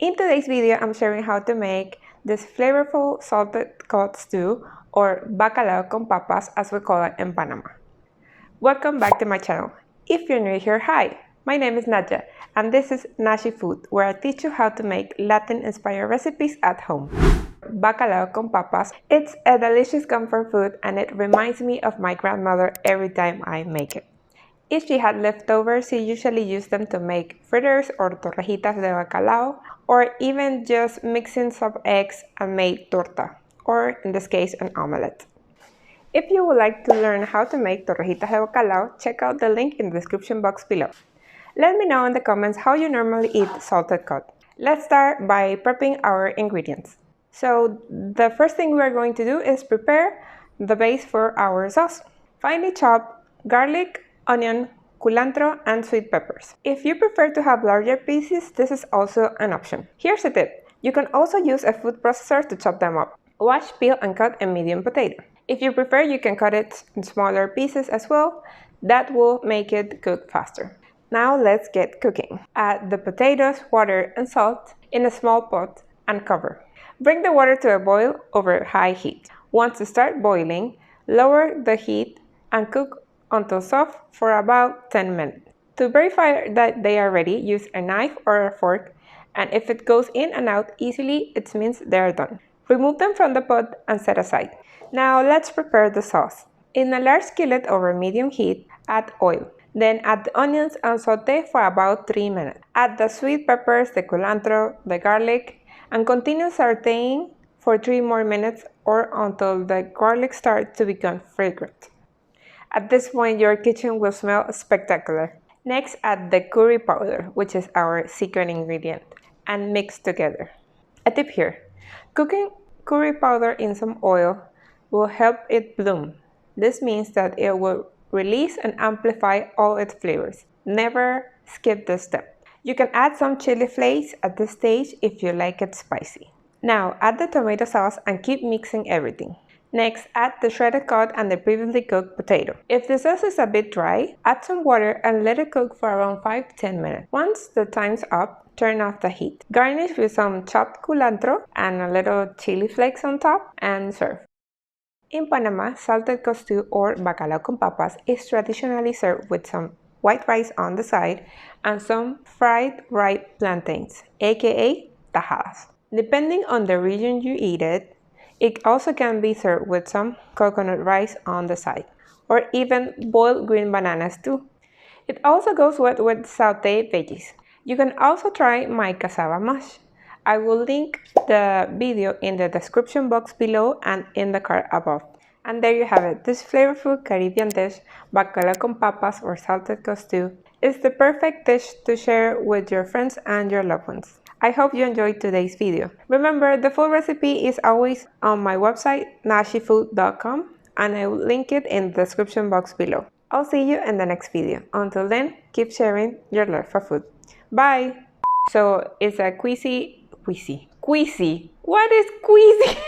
In today's video, I'm sharing how to make this flavorful salted cod stew, or bacalao con papas as we call it in Panama. Welcome back to my channel. If you're new here, hi! My name is Nadia, and this is Nashi Food, where I teach you how to make Latin-inspired recipes at home. Bacalao con papas, it's a delicious comfort food and it reminds me of my grandmother every time I make it. If she had leftovers, she usually used them to make fritters or torrejitas de bacalao, or even just mixing some eggs and made torta, or in this case, an omelette. If you would like to learn how to make torrejitas de bacalao, check out the link in the description box below. Let me know in the comments how you normally eat salted cod. Let's start by prepping our ingredients. So the first thing we are going to do is prepare the base for our sauce. Finely chop garlic, onion, culantro, and sweet peppers. If you prefer to have larger pieces, this is also an option. Here's a tip. You can also use a food processor to chop them up. Wash, peel, and cut a medium potato. If you prefer, you can cut it in smaller pieces as well. That will make it cook faster. Now let's get cooking. Add the potatoes, water, and salt in a small pot and cover. Bring the water to a boil over high heat. Once it starts boiling, lower the heat and cook until soft for about 10 minutes. To verify that they are ready, use a knife or a fork, and if it goes in and out easily, it means they are done. Remove them from the pot and set aside. Now let's prepare the sauce. In a large skillet over medium heat, add oil. Then add the onions and sauté for about 3 minutes. Add the sweet peppers, the culantro, the garlic, and continue sautéing for 3 more minutes or until the garlic starts to become fragrant. At this point, your kitchen will smell spectacular. Next, add the curry powder, which is our secret ingredient, and mix together. A tip here, cooking curry powder in some oil will help it bloom. This means that it will release and amplify all its flavors. Never skip this step. You can add some chili flakes at this stage if you like it spicy. Now, add the tomato sauce and keep mixing everything. Next, add the shredded cod and the previously cooked potato. If the sauce is a bit dry, add some water and let it cook for around 5 to 10 minutes. Once the time's up, turn off the heat. Garnish with some chopped culantro and a little chili flakes on top and serve. In Panama, salted cod stew or bacalao con papas is traditionally served with some white rice on the side and some fried ripe plantains, aka tajadas. Depending on the region you eat it, it also can be served with some coconut rice on the side, or even boiled green bananas too. It also goes with sauteed veggies. You can also try my cassava mash. I will link the video in the description box below and in the card above. And there you have it. This flavorful Caribbean dish, bacalao con papas or salted cod stew, is the perfect dish to share with your friends and your loved ones. I hope you enjoyed today's video. Remember, the full recipe is always on my website, nashifood.com, and I will link it in the description box below. I'll see you in the next video. Until then, keep sharing your love for food. Bye! So, it's a queasy. What is queasy?